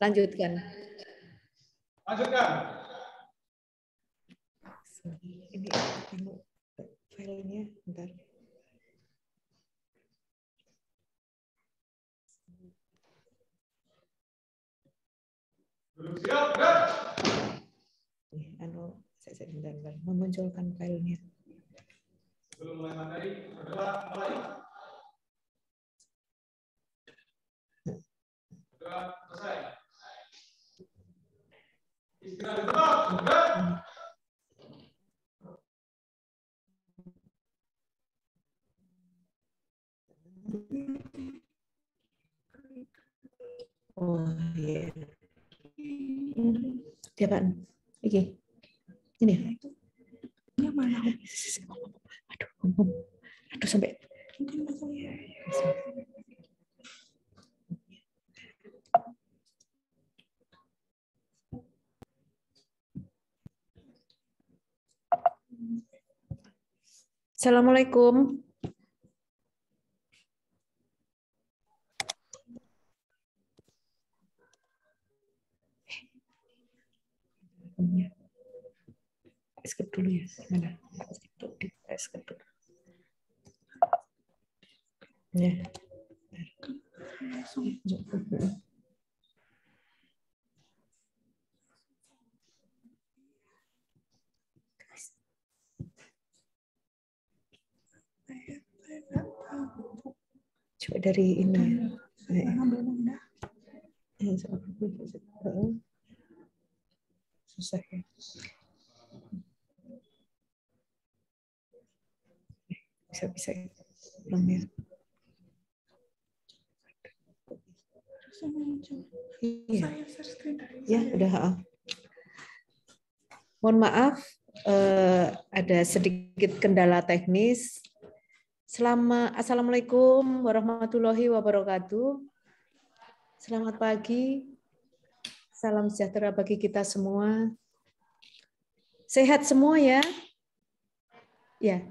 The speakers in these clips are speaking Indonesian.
Lanjutkan. Lanjutkan. Ini filenya, bentar. Belum siap, gerak. Saya bentar, memunculkan filenya. Belum mulai materi, adalah mulai. Sudah selesai. Istirahat di tempat, gerak. Oh iya. Dia Pak. Ini. Yang mana? Aduh sampai. Assalamualaikum. Skip dulu ya. Mana? Skip dulu. Ya. Coba dari ini. Susah ya. Bisa belum ya. Iya. Ya udah. Mohon maaf, ada sedikit kendala teknis. Assalamualaikum warahmatullahi wabarakatuh. Selamat pagi. Salam sejahtera bagi kita semua. Sehat semua ya? Ya.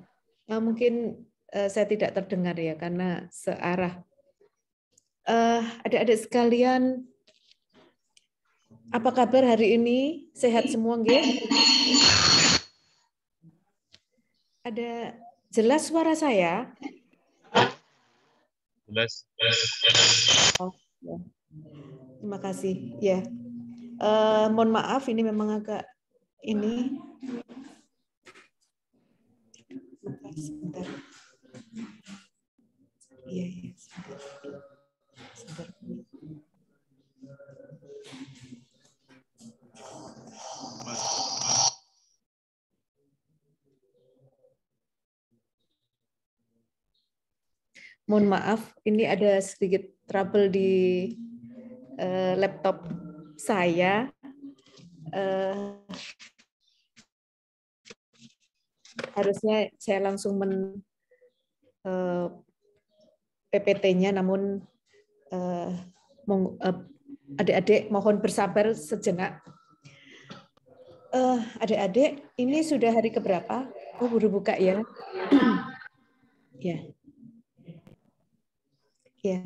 Mungkin saya tidak terdengar ya karena searah. Adik-adik sekalian, apa kabar hari ini? Sehat semua nggih? Ada jelas suara saya? Jelas. Oh, ya. Terima kasih. Ya. Mohon maaf ini memang agak ini. Sebentar. Iya, sebentar. Mohon maaf, ini ada sedikit trouble di laptop saya. Harusnya saya langsung PPT-nya, namun adik-adik mohon bersabar sejenak. Adik-adik, ini sudah hari keberapa? Oh, baru buka ya. Ya. Ya.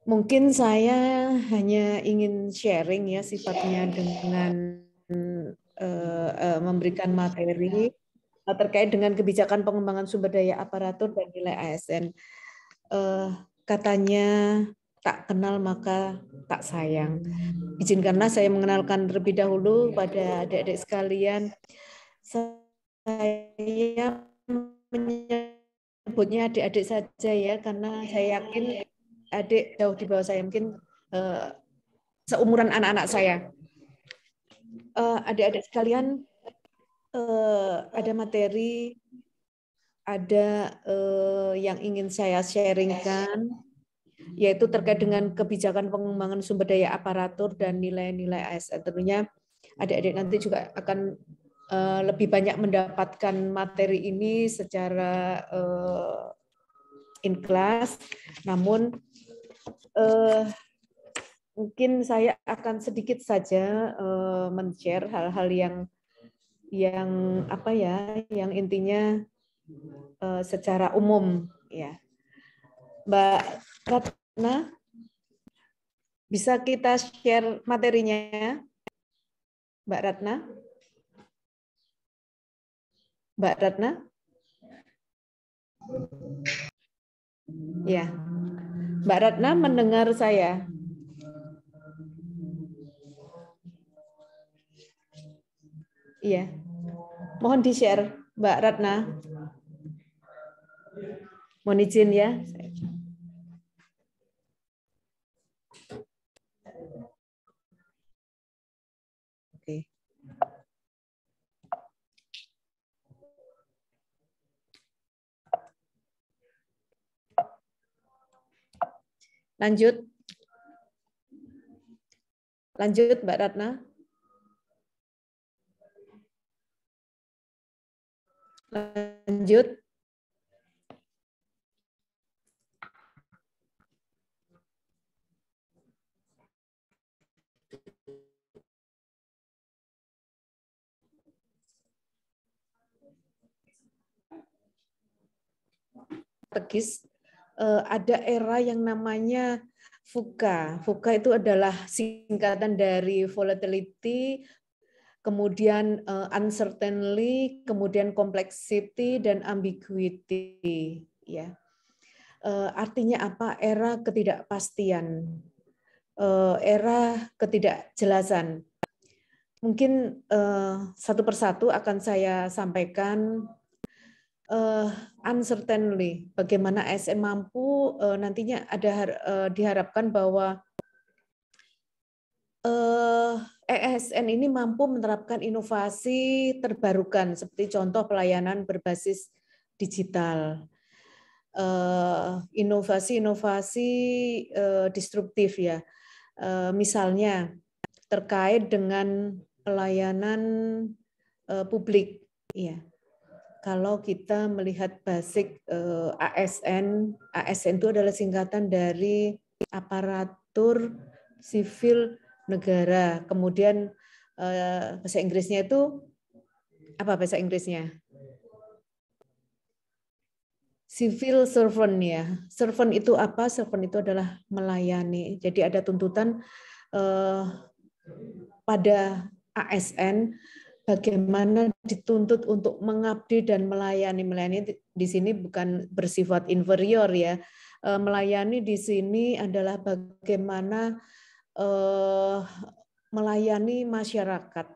Mungkin saya hanya ingin sharing ya sifatnya dengan memberikan materi terkait dengan kebijakan pengembangan sumber daya aparatur dan nilai ASN. Katanya tak kenal maka tak sayang. Izinkanlah saya mengenalkan terlebih dahulu pada adik-adik sekalian. Saya menyebutnya adik-adik saja ya, karena saya yakin adik jauh di bawah saya, mungkin seumuran anak-anak saya. Adik-adik sekalian, ada materi, ada yang ingin saya sharingkan, yaitu terkait dengan kebijakan pengembangan sumber daya aparatur dan nilai-nilai ASN. Tentunya adik-adik nanti juga akan lebih banyak mendapatkan materi ini secara in class, namun mungkin saya akan sedikit saja men-share hal-hal yang apa ya, yang intinya secara umum ya. Mbak Ratna, Bisa kita share materinya, Mbak Ratna? Mbak Ratna? Ya, Mbak Ratna mendengar saya? Iya, mohon di-share, Mbak Ratna. Mohon izin ya. Oke. Lanjut. Lanjut, Mbak Ratna. Lanjut. Strategis, ada era yang namanya VUCA. VUCA itu adalah singkatan dari volatility, kemudian uncertainty, kemudian complexity dan ambiguity. Ya, artinya apa? Era ketidakpastian, era ketidakjelasan. Mungkin satu persatu akan saya sampaikan. Uncertainly, bagaimana ASN mampu nantinya diharapkan bahwa ASN ini mampu menerapkan inovasi terbarukan seperti contoh pelayanan berbasis digital, inovasi-inovasi disruptif ya, misalnya terkait dengan pelayanan publik, ya. Kalau kita melihat basic ASN, ASN itu adalah singkatan dari aparatur sipil negara. Kemudian bahasa Inggrisnya itu apa bahasa Inggrisnya? Civil servant ya. Servant itu apa? Servant itu adalah melayani. Jadi ada tuntutan pada ASN bagaimana dituntut untuk mengabdi dan melayani. Melayani di sini bukan bersifat inferior ya. Melayani di sini adalah bagaimana melayani masyarakat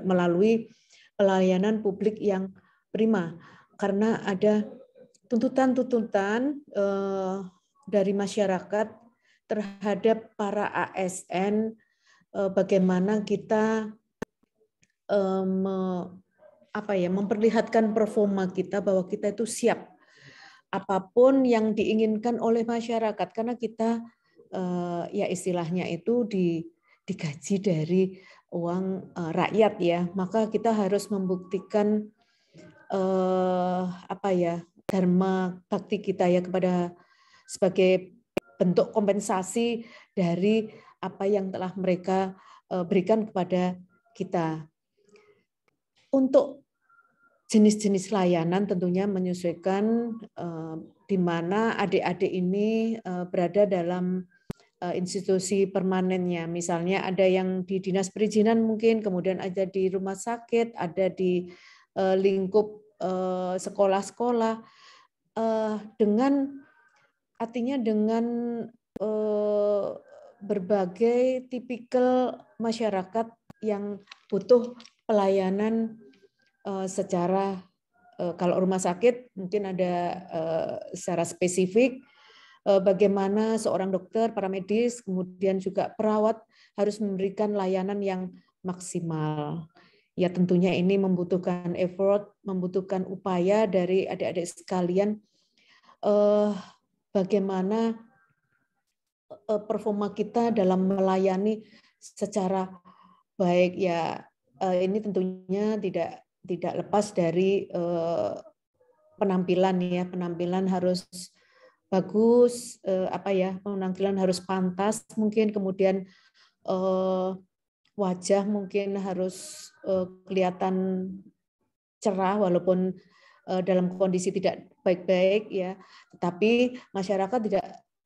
melalui pelayanan publik yang prima. Karena ada tuntutan-tuntutan dari masyarakat terhadap para ASN, bagaimana kita memperlihatkan performa kita bahwa kita itu siap apapun yang diinginkan oleh masyarakat, karena kita ya istilahnya itu digaji dari uang rakyat ya, maka kita harus membuktikan dharma bakti kita ya kepada sebagai bentuk kompensasi dari apa yang telah mereka berikan kepada kita. Untuk jenis-jenis layanan tentunya menyesuaikan di mana adik-adik ini berada dalam institusi permanennya. Misalnya ada yang di dinas perizinan mungkin, kemudian ada di rumah sakit, ada di lingkup sekolah-sekolah. Artinya dengan berbagai tipikal masyarakat yang butuh pelayanan secara, kalau rumah sakit mungkin ada secara spesifik bagaimana seorang dokter, paramedis, kemudian juga perawat harus memberikan layanan yang maksimal. Ya tentunya ini membutuhkan effort, membutuhkan upaya dari adik-adik sekalian bagaimana performa kita dalam melayani secara baik ya. Ini tentunya tidak lepas dari penampilan ya, penampilan harus bagus, penampilan harus pantas mungkin, kemudian wajah mungkin harus kelihatan cerah walaupun dalam kondisi tidak baik-baik ya, tetapi masyarakat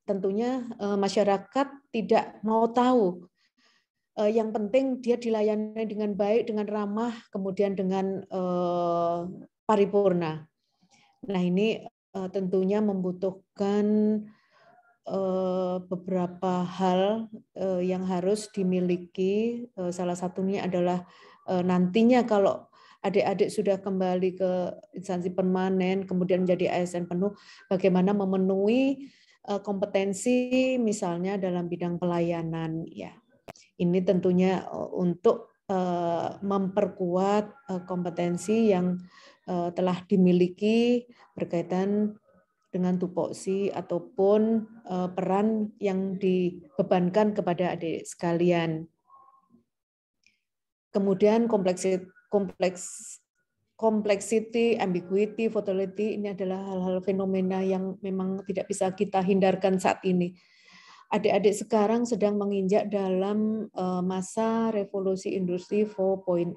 tentunya masyarakat tidak mau tahu. Yang penting dia dilayani dengan baik, dengan ramah, kemudian dengan paripurna. Nah, ini tentunya membutuhkan beberapa hal yang harus dimiliki. Salah satunya adalah nantinya kalau adik-adik sudah kembali ke instansi permanen, kemudian menjadi ASN penuh, bagaimana memenuhi kompetensi misalnya dalam bidang pelayanan, ya. Ini tentunya untuk memperkuat kompetensi yang telah dimiliki berkaitan dengan tupoksi ataupun peran yang dibebankan kepada adik sekalian. Kemudian complexity, ambiguity, volatility ini adalah hal-hal fenomena yang memang tidak bisa kita hindarkan saat ini. Adik-adik sekarang sedang menginjak dalam masa revolusi industri 4.0.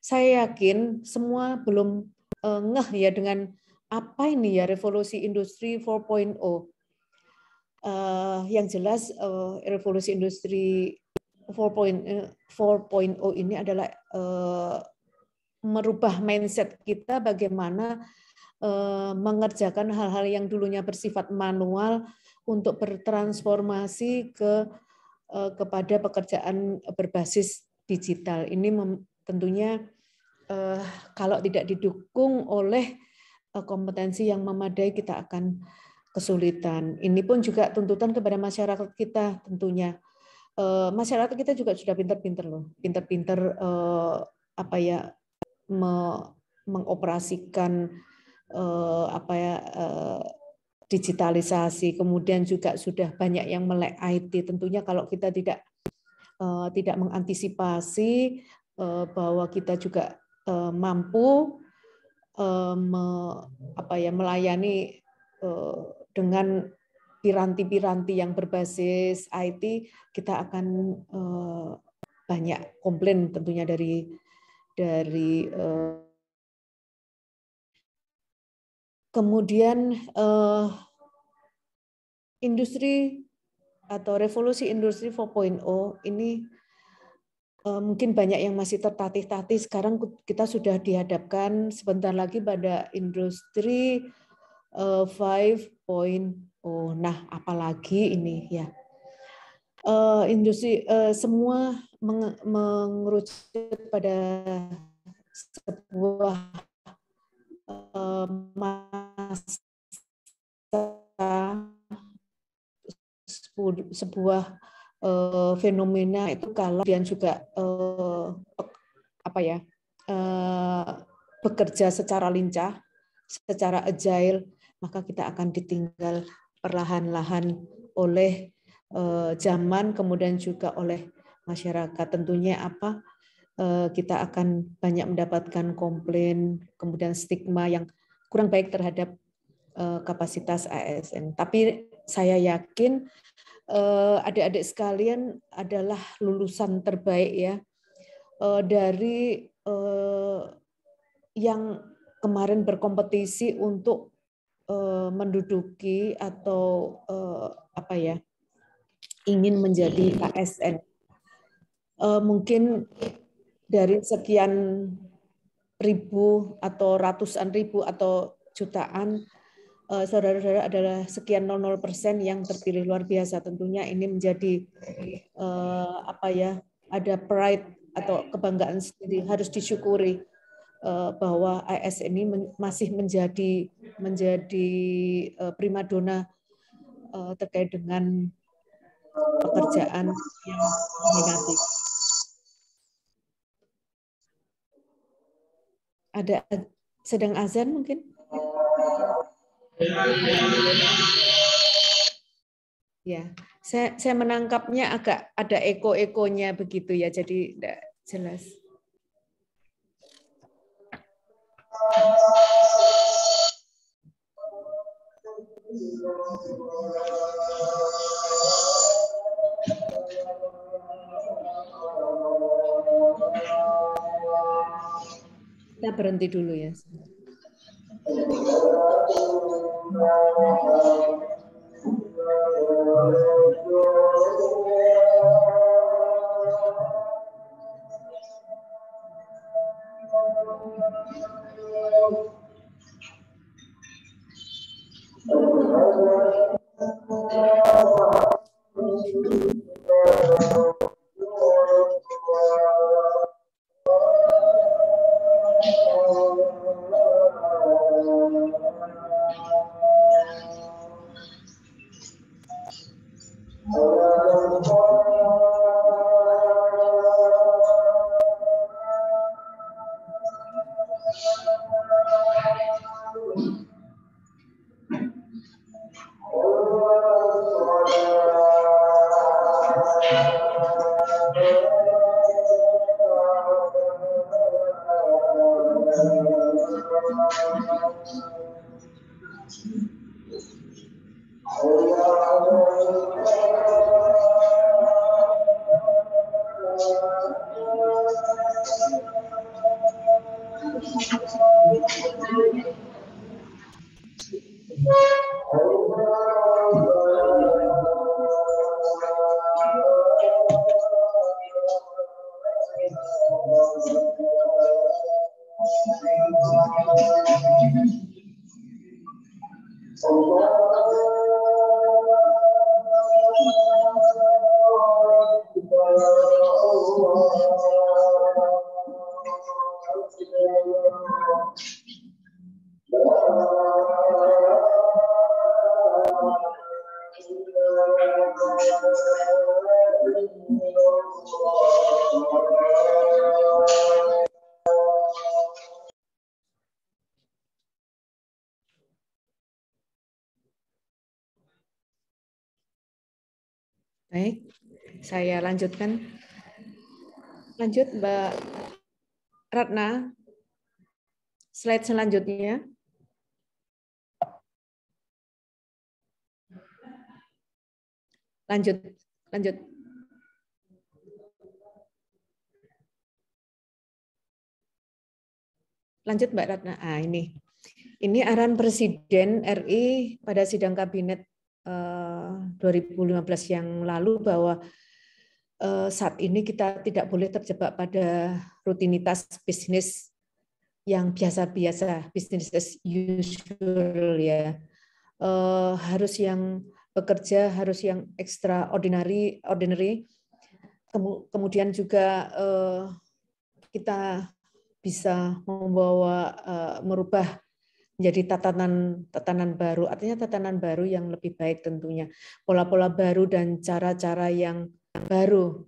Saya yakin semua belum ngeh ya dengan apa ini ya revolusi industri 4.0. Yang jelas revolusi industri 4.0 ini adalah merubah mindset kita bagaimana mengerjakan hal-hal yang dulunya bersifat manual untuk bertransformasi kepada pekerjaan berbasis digital. Ini tentunya kalau tidak didukung oleh kompetensi yang memadai kita akan kesulitan. Ini pun juga tuntutan kepada masyarakat kita tentunya. Masyarakat kita juga sudah pintar-pintar loh, pintar-pintar mengoperasikan digitalisasi, kemudian juga sudah banyak yang melek IT. Tentunya kalau kita tidak mengantisipasi bahwa kita juga mampu melayani dengan piranti-piranti yang berbasis IT, kita akan banyak komplain tentunya dari kemudian industri atau revolusi industri 4.0 ini mungkin banyak yang masih tertatih-tatih. Sekarang kita sudah dihadapkan sebentar lagi pada industri 5.0. Nah, apalagi ini ya. Industri semua mengerucut pada sebuah sebuah fenomena itu kalau dia juga bekerja secara lincah, secara agile, maka kita akan ditinggal perlahan-lahan oleh zaman, kemudian juga oleh masyarakat. Tentunya kita akan banyak mendapatkan komplain, kemudian stigma yang kurang baik terhadap kapasitas ASN. Tapi saya yakin adik-adik sekalian adalah lulusan terbaik ya dari yang kemarin berkompetisi untuk menduduki atau ingin menjadi ASN. Mungkin dari sekian ribu atau ratusan ribu atau jutaan, saudara-saudara adalah sekian 00% yang terpilih. Luar biasa. Tentunya ini menjadi ada pride atau kebanggaan sendiri, harus disyukuri bahwa ASN ini masih menjadi primadona terkait dengan pekerjaan yang dominatif. Ada sedang azan mungkin? Ya, saya menangkapnya agak ada eko-ekonya begitu ya, jadi tidak jelas. Kita berhenti dulu ya. Baik, saya lanjutkan. Lanjut, Mbak Ratna. Slide selanjutnya. Lanjut. Lanjut, Mbak Ratna. Ini arahan Presiden RI pada sidang kabinet 2015 yang lalu bahwa saat ini kita tidak boleh terjebak pada rutinitas bisnis yang biasa-biasa, business as usual ya. Harus yang bekerja, harus yang extraordinary. Kemudian juga kita bisa merubah menjadi tatanan baru, artinya tatanan baru yang lebih baik tentunya, pola-pola baru dan cara-cara yang baru.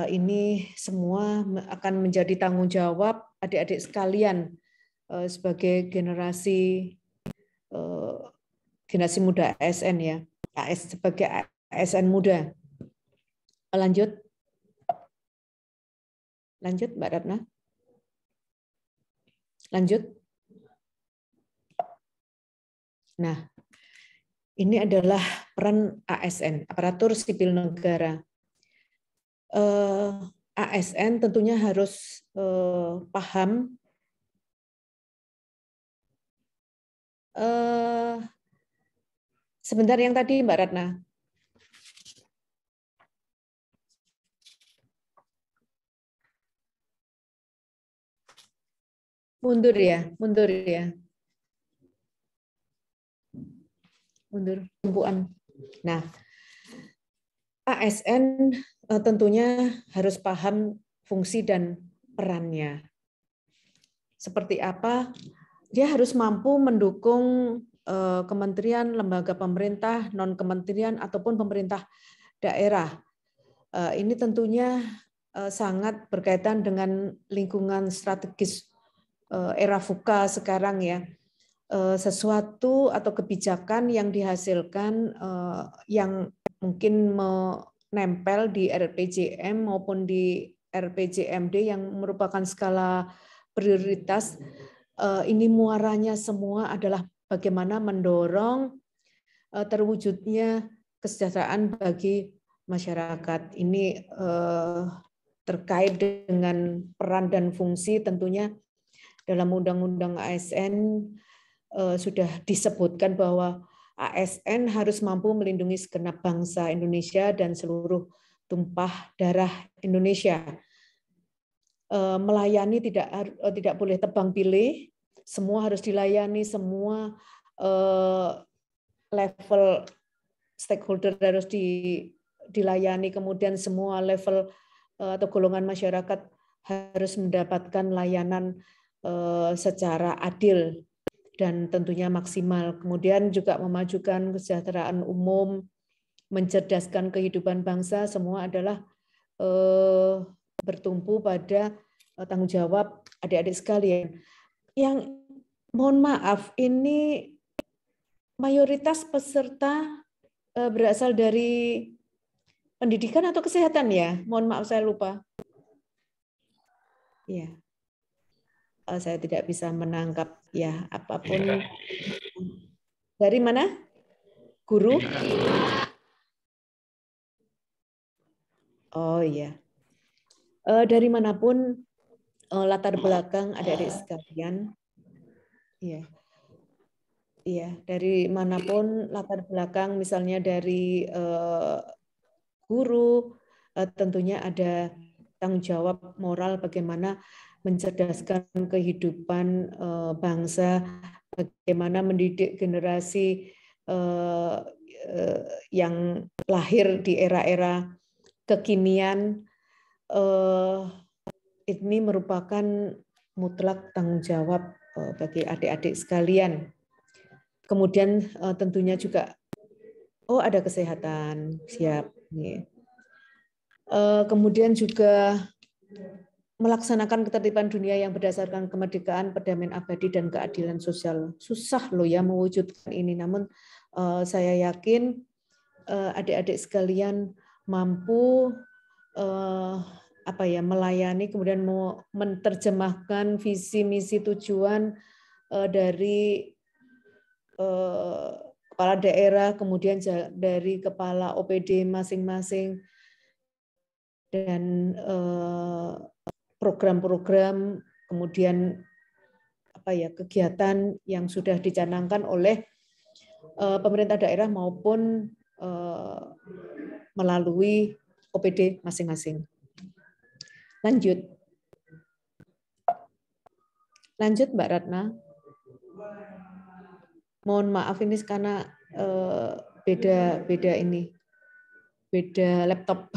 Ini semua akan menjadi tanggung jawab adik-adik sekalian sebagai generasi muda ASN ya, sebagai ASN muda. Lanjut Mbak Ratna. Lanjut. Nah, ini adalah peran ASN, aparatur sipil negara. ASN tentunya harus paham sebentar yang tadi Mbak Ratna. Mundur ya. Mundur tumpuan. Nah, ASN tentunya harus paham fungsi dan perannya. Seperti apa? Dia harus mampu mendukung kementerian, lembaga pemerintah, non-kementerian, ataupun pemerintah daerah. Ini tentunya sangat berkaitan dengan lingkungan strategis era VUCA sekarang ya. Sesuatu atau kebijakan yang dihasilkan yang mungkin menempel di RPJM maupun di RPJMD yang merupakan skala prioritas, ini muaranya semua adalah bagaimana mendorong terwujudnya kesejahteraan bagi masyarakat. Ini terkait dengan peran dan fungsi tentunya dalam Undang-Undang ASN sudah disebutkan bahwa ASN harus mampu melindungi segenap bangsa Indonesia dan seluruh tumpah darah Indonesia. Melayani tidak boleh tebang pilih, semua harus dilayani, semua level stakeholder harus dilayani, kemudian semua level atau golongan masyarakat harus mendapatkan layanan secara adil dan tentunya maksimal. Kemudian juga memajukan kesejahteraan umum, mencerdaskan kehidupan bangsa, semua adalah bertumpu pada tanggung jawab adik-adik sekalian. Yang mohon maaf, ini mayoritas peserta berasal dari pendidikan atau kesehatan ya? Mohon maaf saya lupa. Ya, saya tidak bisa menangkap ya apapun. Dari mana? Guru? Oh iya. Dari manapun latar belakang adik-adik sekalian, ya, iya, dari manapun latar belakang, misalnya dari guru, tentunya ada tanggung jawab moral bagaimana mencerdaskan kehidupan bangsa, bagaimana mendidik generasi yang lahir di era-era kekinian. Ini merupakan mutlak tanggung jawab bagi adik-adik sekalian. Kemudian tentunya juga, ada kesehatan, siap. Kemudian juga melaksanakan ketertiban dunia yang berdasarkan kemerdekaan, perdamaian abadi, dan keadilan sosial. Susah loh ya mewujudkan ini, namun saya yakin adik-adik sekalian mampu melayani, kemudian menerjemahkan visi misi tujuan dari kepala daerah, kemudian dari kepala OPD masing-masing, dan program-program, kemudian kegiatan yang sudah dicanangkan oleh pemerintah daerah maupun melalui OPD masing-masing. Lanjut. Lanjut Mbak Ratna. Mohon maaf ini karena beda laptop.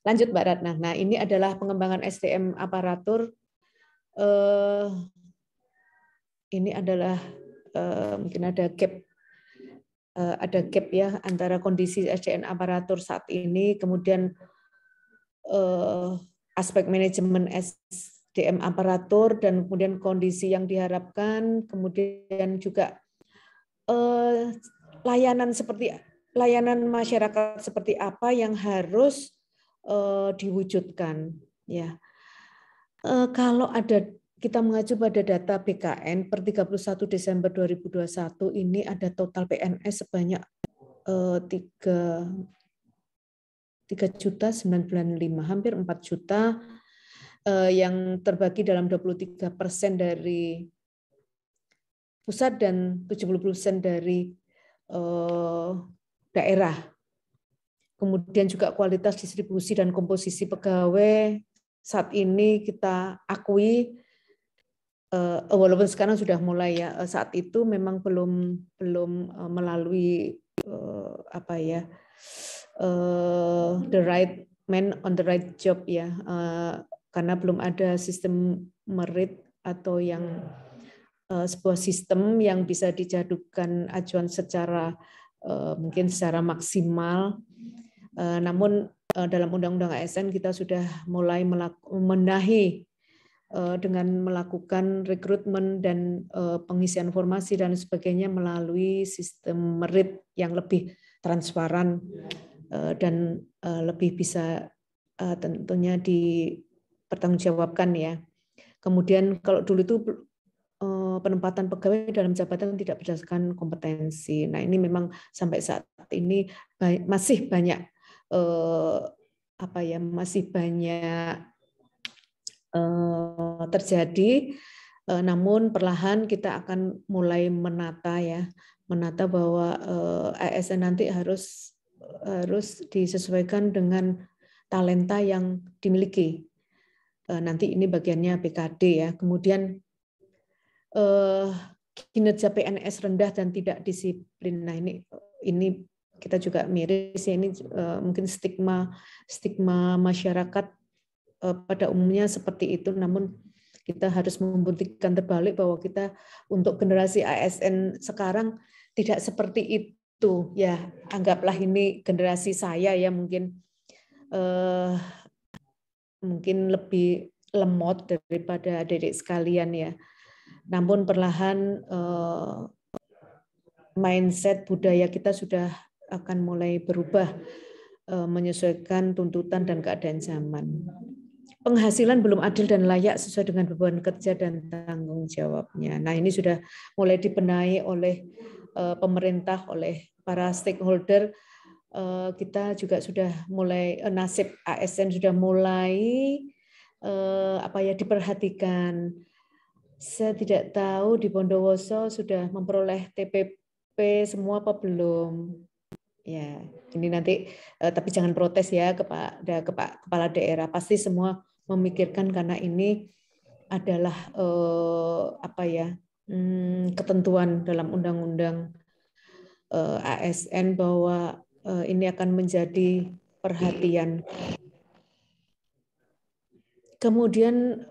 Lanjut Mbak Ratna. Nah, ini adalah pengembangan SDM aparatur. Ini adalah mungkin ada gap ya antara kondisi SDM aparatur saat ini, kemudian aspek manajemen SDM aparatur, dan kemudian kondisi yang diharapkan, kemudian juga layanan masyarakat seperti apa yang harus diwujudkan. Ya, kalau kita mengacu pada data BKN per 31 Desember 2021 ini ada total PNS sebanyak 3.995.000, hampir 4 juta, yang terbagi dalam 23% dari pusat dan 70% dari daerah. Kemudian juga kualitas distribusi dan komposisi pegawai saat ini kita akui, walaupun sekarang sudah mulai ya, saat itu memang belum melalui the right man on the right job ya, karena belum ada sistem merit atau yang sebuah sistem yang bisa dijadukan acuan secara mungkin secara maksimal. Namun dalam Undang-Undang ASN kita sudah mulai memenahi dengan melakukan rekrutmen dan pengisian formasi dan sebagainya melalui sistem merit yang lebih transparan dan lebih bisa tentunya dipertanggungjawabkan ya. Kemudian kalau dulu itu penempatan pegawai dalam jabatan tidak berdasarkan kompetensi. Nah, ini memang sampai saat ini masih banyak terjadi, namun perlahan kita akan mulai menata ya, menata bahwa ASN nanti harus disesuaikan dengan talenta yang dimiliki. Nanti ini bagiannya BKD ya. Kemudian kinerja PNS rendah dan tidak disiplin. Nah ini kita juga miris ya, ini mungkin stigma masyarakat pada umumnya seperti itu, namun kita harus membuktikan terbalik bahwa kita untuk generasi ASN sekarang tidak seperti itu ya. Anggaplah ini generasi saya ya, mungkin lebih lemot daripada adik-adik sekalian ya. Namun perlahan mindset budaya kita sudah akan mulai berubah menyesuaikan tuntutan dan keadaan zaman. Penghasilan belum adil dan layak sesuai dengan beban kerja dan tanggung jawabnya. Nah, ini sudah mulai dibenahi oleh pemerintah, oleh para stakeholder. Kita juga sudah mulai, nasib ASN sudah mulai diperhatikan. Saya tidak tahu di Bondowoso sudah memperoleh TPP semua apa belum. Ya, ini nanti tapi jangan protes ya kepada kepala daerah. Pasti semua memikirkan karena ini adalah ketentuan dalam undang-undang ASN bahwa ini akan menjadi perhatian. Kemudian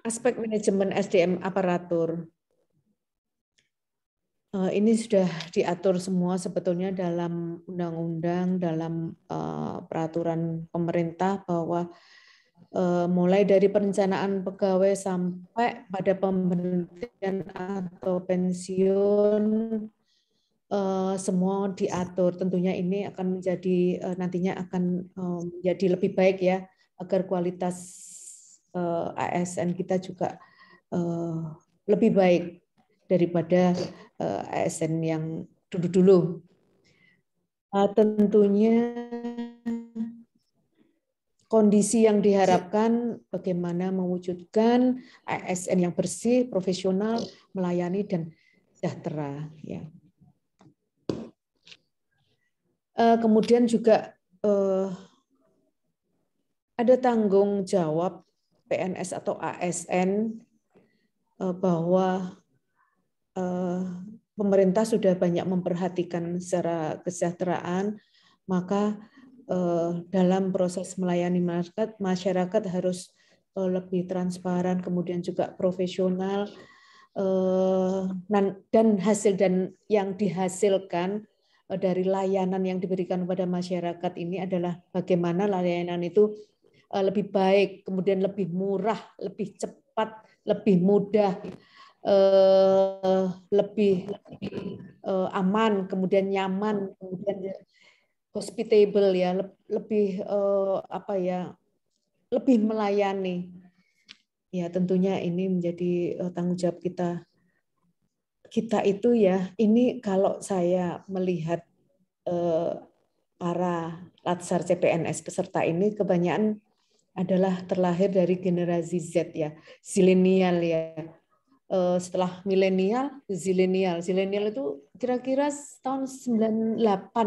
aspek manajemen SDM aparatur. Ini sudah diatur semua sebetulnya dalam undang-undang, dalam peraturan pemerintah bahwa mulai dari perencanaan pegawai sampai pada pemberhentian atau pensiun semua diatur. Tentunya ini akan menjadi nantinya akan menjadi lebih baik ya, agar kualitas ASN kita juga lebih baik daripada ASN yang dulu-dulu. Tentunya kondisi yang diharapkan bagaimana mewujudkan ASN yang bersih, profesional, melayani dan sejahtera. Ya. Kemudian juga ada tanggung jawab PNS atau ASN bahwa pemerintah sudah banyak memperhatikan secara kesejahteraan, maka dalam proses melayani masyarakat harus lebih transparan, kemudian juga profesional, dan hasil yang dihasilkan dari layanan yang diberikan kepada masyarakat ini adalah bagaimana layanan itu lebih baik, kemudian lebih murah, lebih cepat, lebih mudah, lebih aman, kemudian nyaman, kemudian hospitable ya, lebih lebih melayani. Ya tentunya ini menjadi tanggung jawab kita. Kita itu ya, ini kalau saya melihat para latsar CPNS peserta ini kebanyakan adalah terlahir dari generasi Z ya, zilenial ya. Setelah milenial, zilenial. Zilenial itu kira-kira tahun 98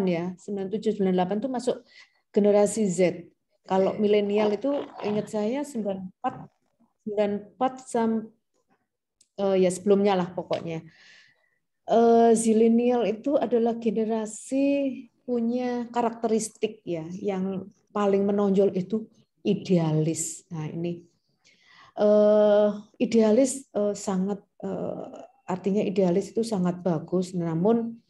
ya, 97 98 itu masuk generasi Z. Kalau milenial itu ingat saya 94 sampai ya sebelumnya lah pokoknya. Zilenial itu adalah generasi punya karakteristik ya yang paling menonjol itu idealis. Nah ini idealis sangat artinya idealis itu sangat bagus, namun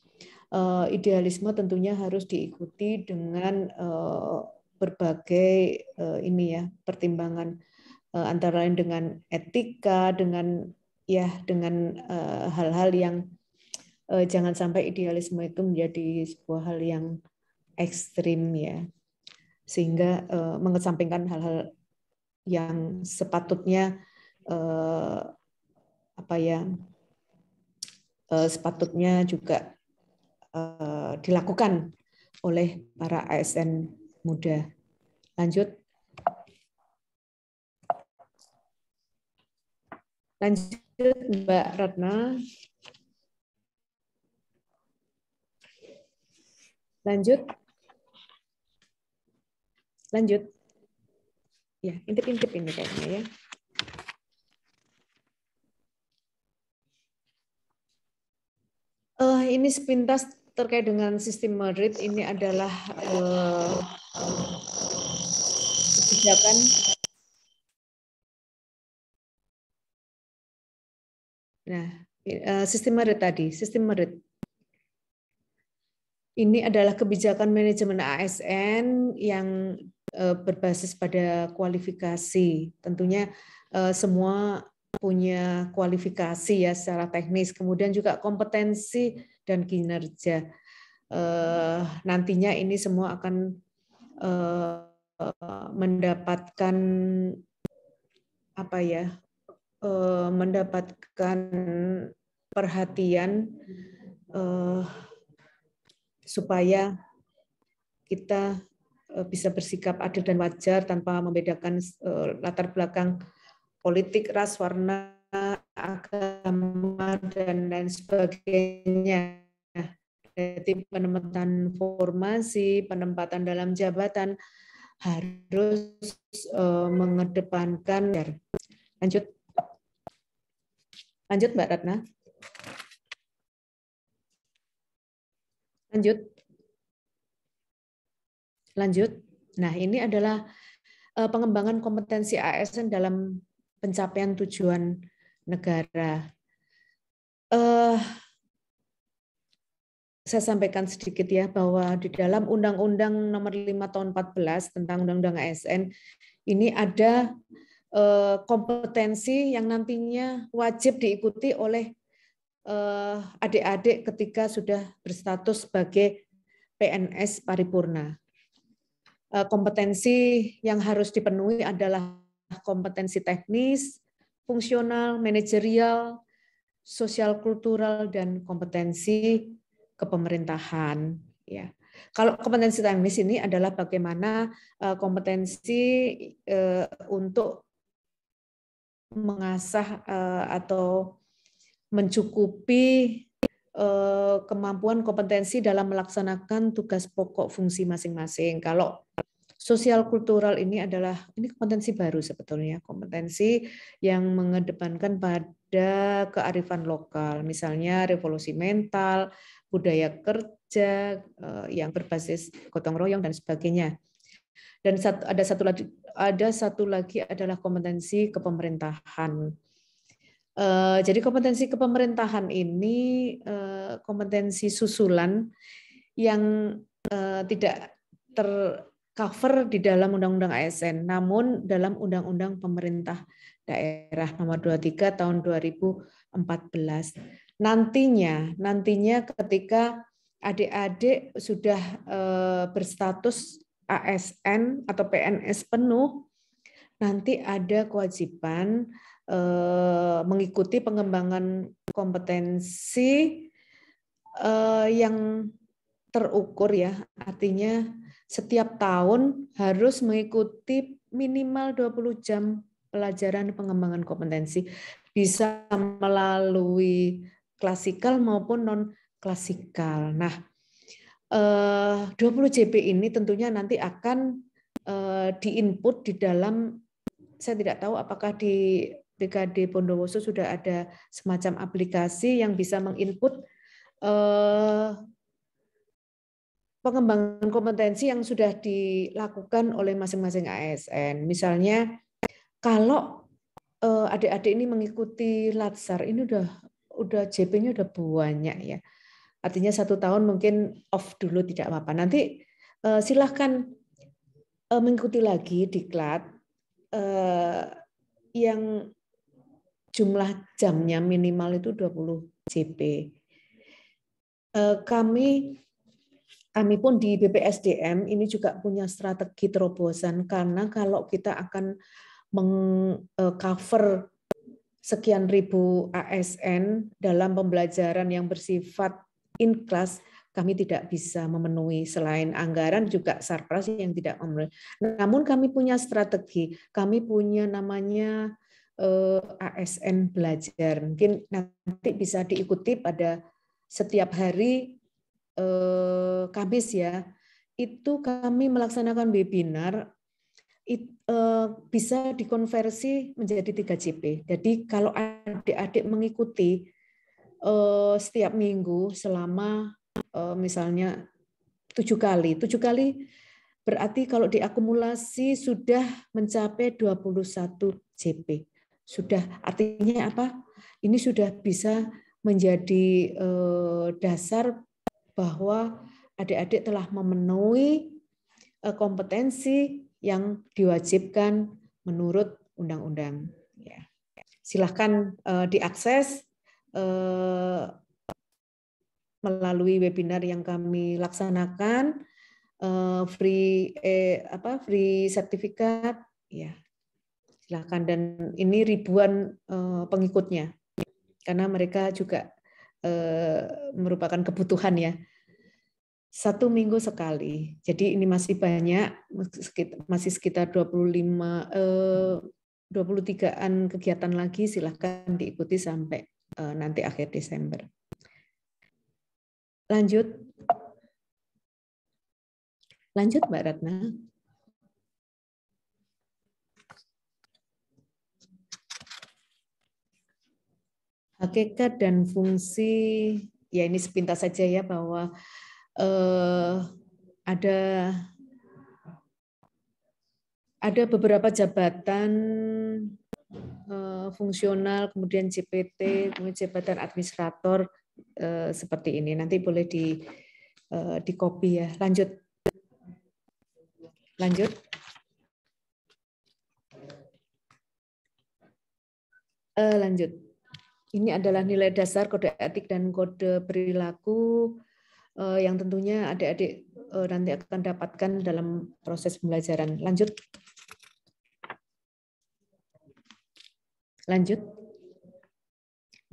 idealisme tentunya harus diikuti dengan berbagai ini ya pertimbangan antara lain dengan etika, dengan hal-hal yang jangan sampai idealisme itu menjadi sebuah hal yang ekstrim ya, sehingga mengesampingkan hal-hal yang sepatutnya sepatutnya juga dilakukan oleh para ASN muda. Lanjut Mbak Ratna. Lanjut. Lanjut. Ya, intip-intip ini kayaknya ya. Ini sepintas terkait dengan sistem merit. Ini adalah kebijakan sistem merit tadi, sistem merit. Ini adalah kebijakan manajemen ASN yang berbasis pada kualifikasi. Tentunya semua punya kualifikasi ya secara teknis, kemudian juga kompetensi dan kinerja. Nantinya ini semua akan mendapatkan apa ya? Mendapatkan perhatian supaya kita bisa bersikap adil dan wajar tanpa membedakan latar belakang politik, ras, warna, agama, dan lain sebagainya. Jadi penempatan formasi, penempatan dalam jabatan harus mengedepankan. Lanjut. Lanjut, Mbak Ratna. Lanjut. Lanjut. Nah, ini adalah pengembangan kompetensi ASN dalam pencapaian tujuan negara. Saya sampaikan sedikit ya bahwa di dalam Undang-Undang Nomor 5 Tahun 14 tentang Undang-Undang ASN ini ada kompetensi yang nantinya wajib diikuti oleh adik-adik ketika sudah berstatus sebagai PNS paripurna. Kompetensi yang harus dipenuhi adalah kompetensi teknis, fungsional, manajerial, sosial kultural, dan kompetensi kepemerintahan. Ya. Kalau kompetensi teknis ini adalah bagaimana kompetensi untuk mengasah atau mencukupi kemampuan kompetensi dalam melaksanakan tugas pokok fungsi masing-masing. Kalau sosial kultural ini adalah kompetensi baru sebetulnya, kompetensi yang mengedepankan pada kearifan lokal, misalnya revolusi mental, budaya kerja yang berbasis gotong royong dan sebagainya. Dan ada satu lagi adalah kompetensi kepemerintahan. Jadi kompetensi kepemerintahan ini kompetensi susulan yang tidak tercover di dalam Undang-Undang ASN, namun dalam Undang-Undang Pemerintah Daerah Nomor 23 Tahun 2014. Nantinya ketika adik-adik sudah berstatus ASN atau PNS penuh, nanti ada kewajiban mengikuti pengembangan kompetensi yang terukur ya, artinya setiap tahun harus mengikuti minimal 20 jam pelajaran pengembangan kompetensi, bisa melalui klasikal maupun non-klasikal. Nah, 20 JP ini tentunya nanti akan diinput di dalam, saya tidak tahu apakah di BKD Bondowoso sudah ada semacam aplikasi yang bisa menginput pengembangan kompetensi yang sudah dilakukan oleh masing-masing ASN. Misalnya kalau adik-adik ini mengikuti Latsar, ini udah JP-nya udah banyak ya. Artinya 1 tahun mungkin off dulu tidak apa-apa. Nanti silahkan mengikuti lagi diklat yang jumlah jamnya minimal itu 20 JP. Kami pun di BPSDM ini juga punya strategi terobosan, karena kalau kita akan mengcover sekian ribu ASN dalam pembelajaran yang bersifat in class, kami tidak bisa memenuhi, selain anggaran juga Sarpras yang tidak memenuhi. Namun kami punya strategi, kami punya namanya ASN belajar. Mungkin nanti bisa diikuti pada setiap hari Kamis ya, itu kami melaksanakan webinar bisa dikonversi menjadi 3 JP. Jadi kalau adik-adik mengikuti setiap minggu selama misalnya 7 kali berarti kalau diakumulasi sudah mencapai 21 JP. Sudah, artinya apa? Ini sudah bisa menjadi dasar bahwa adik-adik telah memenuhi kompetensi yang diwajibkan menurut undang-undang. Ya. Silahkan diakses melalui webinar yang kami laksanakan, free sertifikat, ya. Silahkan, dan ini ribuan pengikutnya karena mereka juga merupakan kebutuhan ya. 1 minggu sekali. Jadi ini masih banyak, masih sekitar 23-an kegiatan lagi, silahkan diikuti sampai nanti akhir Desember. Lanjut. Lanjut Mbak Ratna. Hakikat dan fungsi, ya ini sepintas saja ya, bahwa ada beberapa jabatan fungsional, kemudian JPT, kemudian jabatan administrator seperti ini. Nanti boleh di copy ya. Lanjut. Lanjut. Lanjut. Ini adalah nilai dasar kode etik dan kode perilaku yang tentunya adik-adik nanti akan dapatkan dalam proses pembelajaran. Lanjut. Lanjut.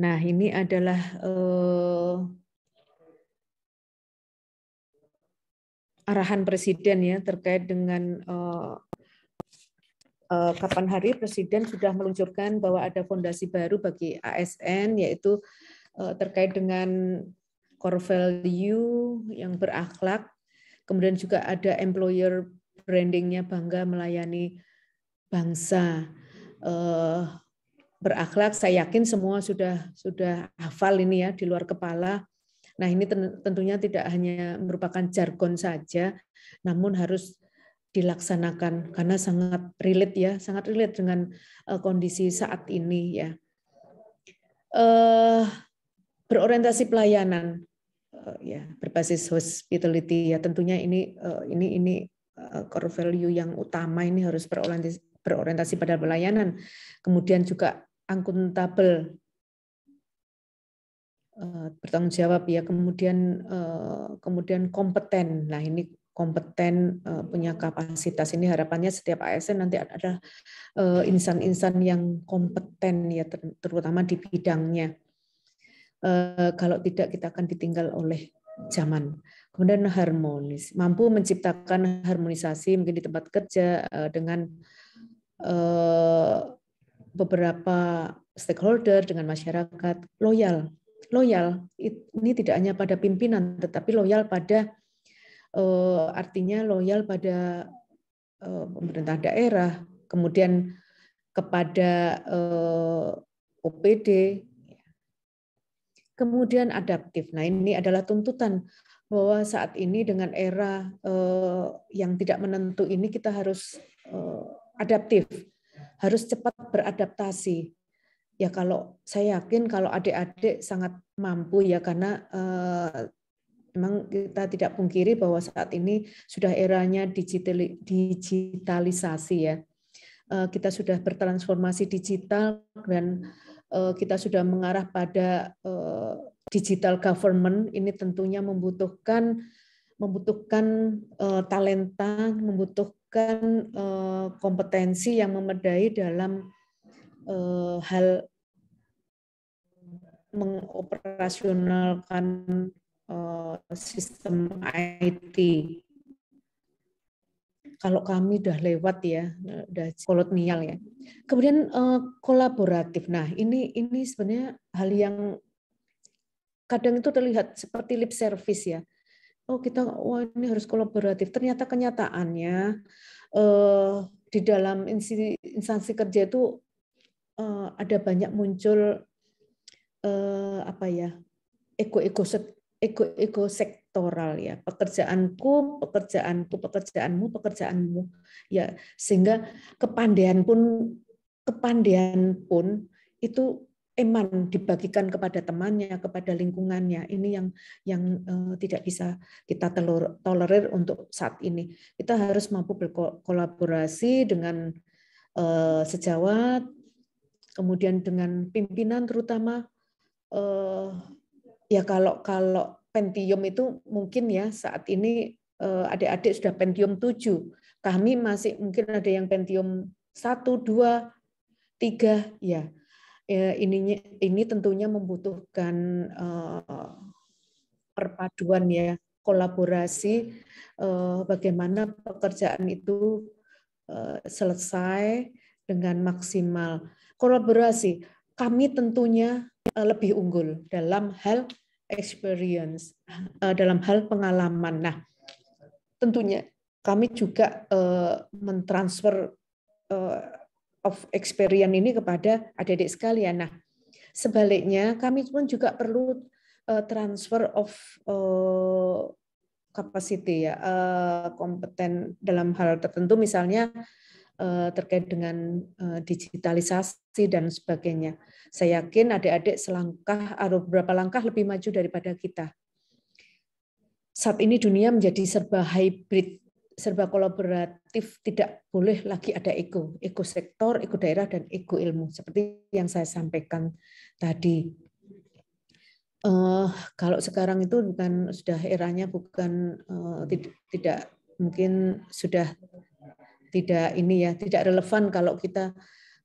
Nah, ini adalah arahan Presiden ya terkait dengan kapan hari Presiden sudah meluncurkan bahwa ada fondasi baru bagi ASN, yaitu terkait dengan core value yang berakhlak, kemudian juga ada employer brandingnya bangga melayani bangsa. Berakhlak, saya yakin semua sudah hafal ini ya di luar kepala. Nah, ini tentunya tidak hanya merupakan jargon saja, namun harus dilaksanakan karena sangat relate ya, sangat relate dengan kondisi saat ini ya. Berorientasi pelayanan ya, berbasis hospitality ya, tentunya ini core value yang utama, ini harus berorientasi pada pelayanan. Kemudian juga akuntabel, bertanggung jawab ya, kemudian kompeten. Nah, ini kompeten, punya kapasitas, ini harapannya setiap ASN nanti ada insan-insan yang kompeten ya, terutama di bidangnya. Kalau tidak kita akan ditinggal oleh zaman. Kemudian harmonis, mampu menciptakan harmonisasi mungkin di tempat kerja dengan beberapa stakeholder, dengan masyarakat. Loyal ini tidak hanya pada pimpinan, tetapi loyal pada artinya loyal pada pemerintah daerah, kemudian kepada OPD, kemudian adaptif. Nah, ini adalah tuntutan bahwa saat ini dengan era yang tidak menentu ini, kita harus adaptif, harus cepat beradaptasi. Ya, kalau saya yakin kalau adik-adik sangat mampu ya, karena memang kita tidak pungkiri bahwa saat ini sudah eranya digitalisasi ya. Kita sudah bertransformasi digital dan kita sudah mengarah pada digital government. Ini tentunya membutuhkan talenta, membutuhkan kompetensi yang memadai dalam hal mengoperasionalkan sistem IT. Kalau kami udah lewat ya, udah kolonial ya. Kemudian kolaboratif. Nah, ini sebenarnya hal yang kadang itu terlihat seperti lip service ya. kita ini harus kolaboratif. Ternyata kenyataannya di dalam instansi kerja itu ada banyak muncul ego sektoral ya, pekerjaanku, pekerjaanmu, pekerjaanmu ya, sehingga kepandaian pun itu eman dibagikan kepada temannya, kepada lingkungannya. Ini yang tidak bisa kita tolerir untuk saat ini. Kita harus mampu berkolaborasi dengan sejawat, kemudian dengan pimpinan terutama. Ya kalau Pentium itu mungkin ya saat ini adik-adik sudah Pentium 7. Kami masih mungkin ada yang Pentium 1, 2, 3 ya. Ini tentunya membutuhkan perpaduan ya, kolaborasi bagaimana pekerjaan itu selesai dengan maksimal. Kolaborasi, kami tentunya lebih unggul dalam hal experience, dalam hal pengalaman. Nah, tentunya kami juga mentransfer of experience ini kepada adik-adik sekalian. Nah, sebaliknya kami pun juga perlu transfer of capacity ya, kompeten dalam hal tertentu, misalnya terkait dengan digitalisasi dan sebagainya. Saya yakin adik-adik selangkah atau beberapa langkah lebih maju daripada kita. Saat ini dunia menjadi serba hybrid, serba kolaboratif, tidak boleh lagi ada ego sektor, ego daerah, dan ego ilmu. Seperti yang saya sampaikan tadi. Kalau sekarang itu sudah eranya bukan tidak mungkin sudah tidak relevan kalau kita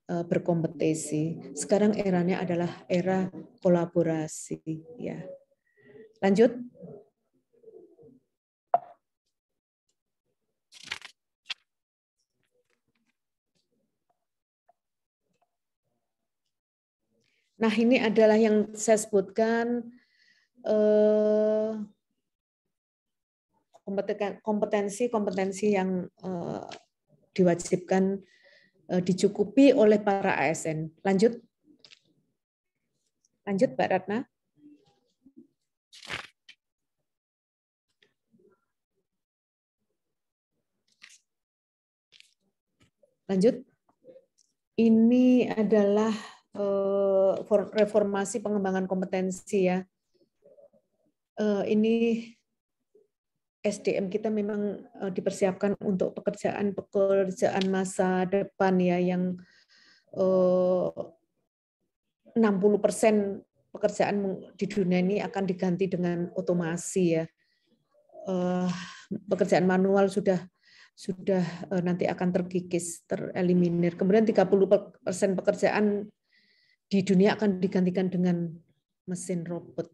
berkompetisi. Sekarang eranya adalah era kolaborasi ya. Lanjut. Nah, ini adalah yang saya sebutkan kompetensi yang diwajibkan dicukupi oleh para ASN. Lanjut, Mbak Ratna. Lanjut. Ini adalah reformasi pengembangan kompetensi ya. Ini SDM kita memang dipersiapkan untuk pekerjaan masa depan ya, yang 60% pekerjaan di dunia ini akan diganti dengan otomasi ya. Pekerjaan manual sudah nanti akan terkikis, tereliminir. Kemudian 30% pekerjaan di dunia akan digantikan dengan mesin robot,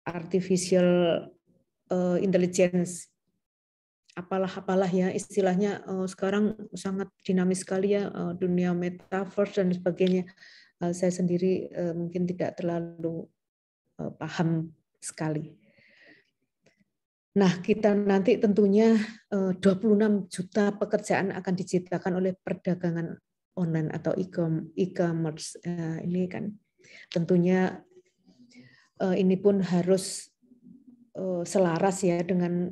artificial intelligence, apalah ya istilahnya. Sekarang sangat dinamis sekali ya, dunia metaverse dan sebagainya. Saya sendiri mungkin tidak terlalu paham sekali. Nah, kita nanti tentunya 26 juta pekerjaan akan diciptakan oleh perdagangan online atau e-commerce. Ini kan tentunya ini pun harus selaras ya dengan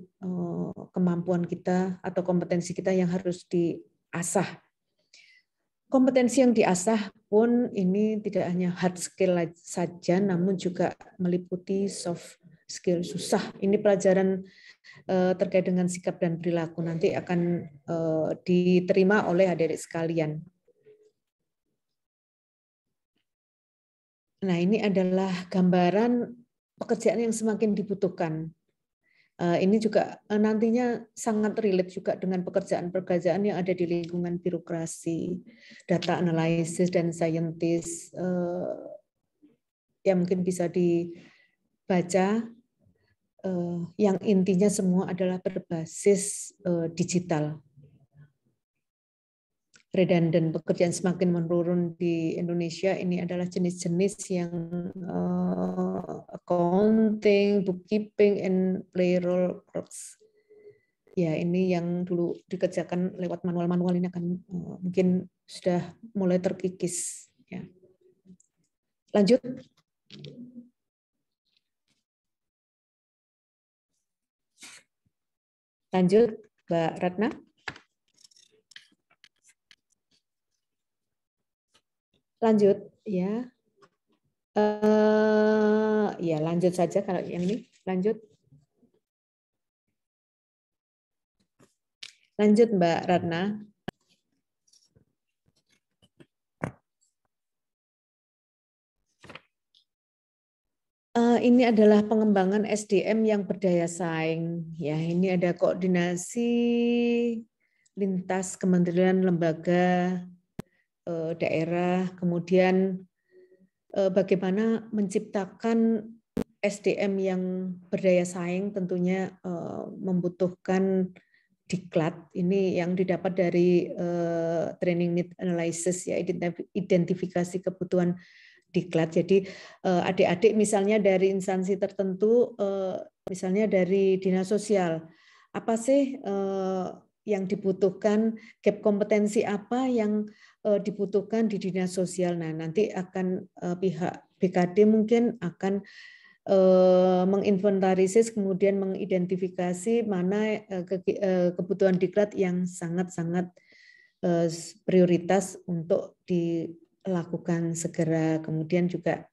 kemampuan kita atau kompetensi kita yang harus diasah. Kompetensi yang diasah pun ini tidak hanya hard skill saja, namun juga meliputi soft skill. Susah. Ini pelajaran terkait dengan sikap dan perilaku nanti akan diterima oleh adik-adik sekalian. Nah, ini adalah gambaran pekerjaan yang semakin dibutuhkan. Ini juga nantinya sangat relate juga dengan pekerjaan-pekerjaan yang ada di lingkungan birokrasi, data analysis dan scientist. Yang mungkin bisa dibaca, yang intinya semua adalah berbasis digital. redundant, pekerjaan semakin menurun di Indonesia. Ini adalah jenis-jenis yang accounting, bookkeeping, and payroll clerks. Ya, ini yang dulu dikerjakan lewat manual-manual ini akan mungkin sudah mulai terkikis. Ya. Lanjut. Lanjut, Mbak Ratna. Lanjut, ya. Ya, lanjut saja kalau yang ini. Lanjut. Lanjut, Mbak Ratna. Ini adalah pengembangan SDM yang berdaya saing. Ya, ini ada koordinasi lintas kementerian, lembaga, daerah, kemudian bagaimana menciptakan SDM yang berdaya saing, tentunya membutuhkan diklat. Ini yang didapat dari training need analysis, ya, identifikasi kebutuhan diklat. Jadi adik-adik misalnya dari instansi tertentu, misalnya dari dinas sosial, apa sih yang dibutuhkan, gap kompetensi apa yang dibutuhkan di dinas sosial. Nah, nanti akan pihak BKD mungkin akan menginventarisir, kemudian mengidentifikasi mana kebutuhan diklat yang sangat-sangat prioritas untuk dilakukan segera. Kemudian juga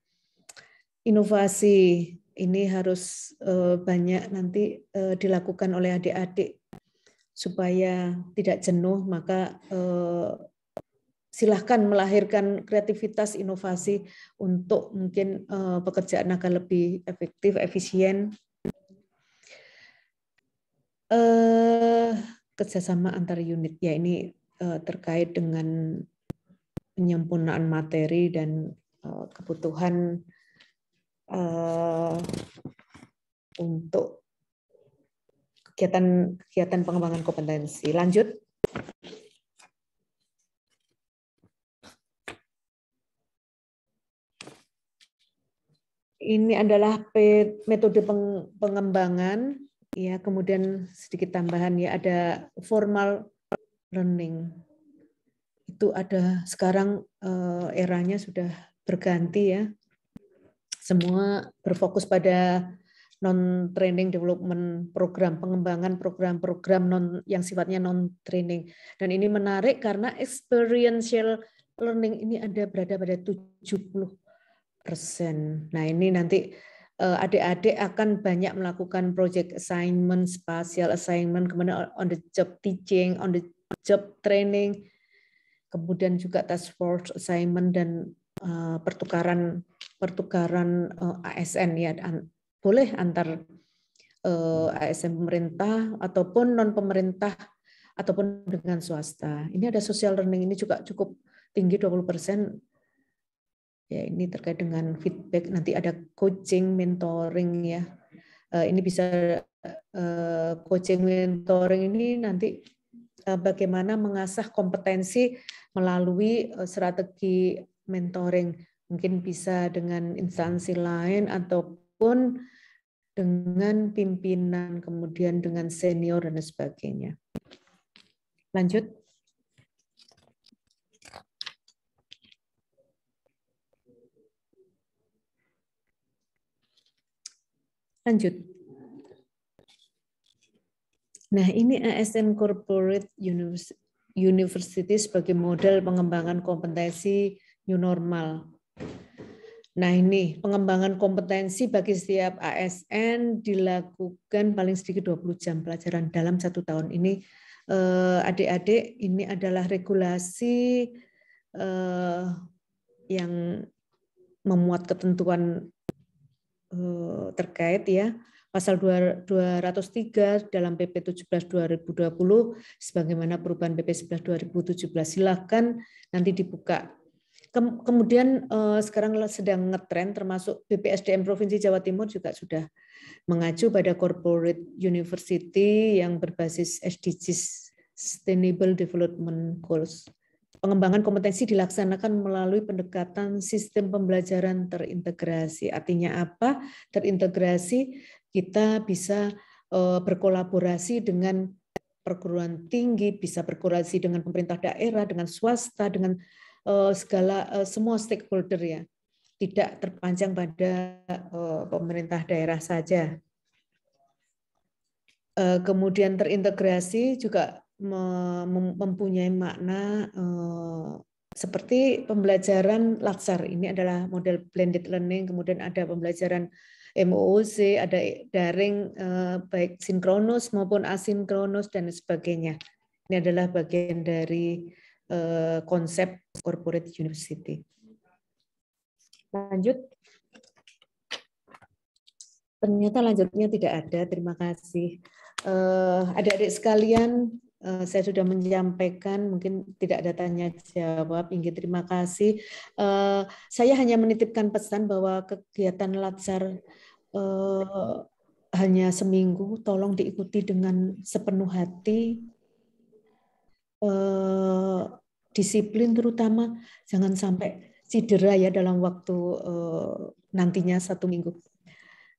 inovasi ini harus banyak nanti dilakukan oleh adik-adik supaya tidak jenuh, maka silahkan melahirkan kreativitas inovasi untuk mungkin pekerjaan akan lebih efektif, efisien. Kerjasama antar unit, ya ini terkait dengan penyempurnaan materi dan kebutuhan untuk kegiatan pengembangan kompetensi. Lanjut. Ini adalah metode pengembangan, ya, kemudian sedikit tambahan, ya, ada formal learning. Itu ada sekarang eranya sudah berganti, ya. Semua berfokus pada non-training development program, pengembangan program-program yang sifatnya non-training. Dan ini menarik karena experiential learning ini berada pada 70%. Nah, ini nanti adik-adik akan banyak melakukan project assignment, spatial assignment, kemudian on the job teaching, on the job training, kemudian juga task force assignment dan pertukaran ASN, ya, boleh antar ASN pemerintah ataupun non pemerintah ataupun dengan swasta. Ini ada social learning, ini juga cukup tinggi 20%. Ya, ini terkait dengan feedback, nanti ada coaching, mentoring, ya. Ini bisa coaching, mentoring ini nanti bagaimana mengasah kompetensi melalui strategi mentoring. Mungkin bisa dengan instansi lain ataupun dengan pimpinan, kemudian dengan senior dan sebagainya. Lanjut. Lanjut. Nah, ini ASN Corporate University sebagai model pengembangan kompetensi new normal. Nah, ini pengembangan kompetensi bagi setiap ASN dilakukan paling sedikit 20 jam pelajaran dalam 1 tahun. Ini adik-adik, ini adalah regulasi yang memuat ketentuan terkait, ya, pasal 203 dalam PP 17/2020 sebagaimana perubahan PP 11/2017. Silakan nanti dibuka. Kemudian sekarang sedang ngetren, termasuk BPSDM Provinsi Jawa Timur juga sudah mengacu pada corporate university yang berbasis SDGs, Sustainable Development Goals pengembangan kompetensi dilaksanakan melalui pendekatan sistem pembelajaran terintegrasi. Artinya apa? Terintegrasi, kita bisa berkolaborasi dengan perguruan tinggi, bisa berkolaborasi dengan pemerintah daerah, dengan swasta, dengan semua stakeholder ya. Tidak terpanjang pada pemerintah daerah saja. Kemudian terintegrasi juga mempunyai makna seperti pembelajaran Latsar. Ini adalah model blended learning, kemudian ada pembelajaran MOOC, ada daring baik sinkronus maupun asinkronus dan sebagainya. Ini adalah bagian dari konsep corporate university. Lanjut. Ternyata lanjutnya tidak ada. Terima kasih. Adik-adik sekalian, saya sudah menyampaikan, mungkin tidak ada tanya jawab. Ingin terima kasih. Saya hanya menitipkan pesan bahwa kegiatan Latsar hanya seminggu, tolong diikuti dengan sepenuh hati, disiplin terutama, jangan sampai cedera ya dalam waktu nantinya 1 minggu.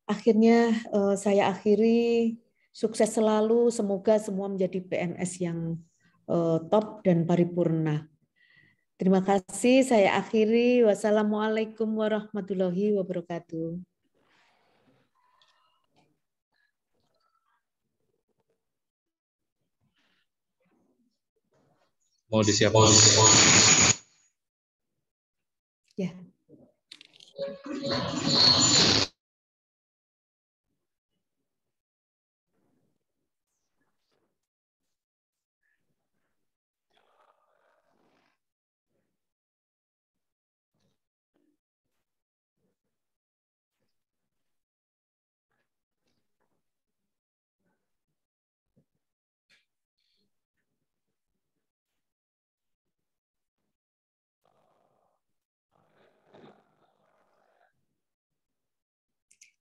Akhirnya saya akhiri, sukses selalu, semoga semua menjadi PNS yang top dan paripurna. Terima kasih, saya akhiri. Wassalamualaikum warahmatullahi wabarakatuh. Mau disiapkan? Ya.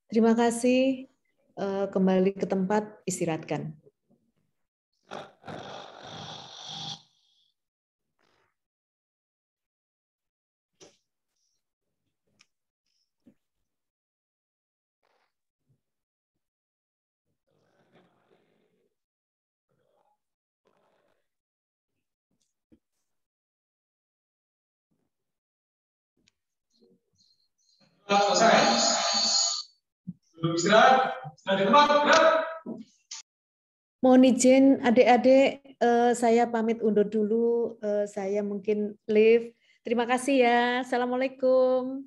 Terima kasih. Kembali ke tempat, istirahatkan. Selesai. Belum istirahat. Istirahat di tempat. Gerak. Mohon izin adik-adik, saya pamit undur dulu. Saya mungkin leave. Terima kasih ya. Assalamualaikum.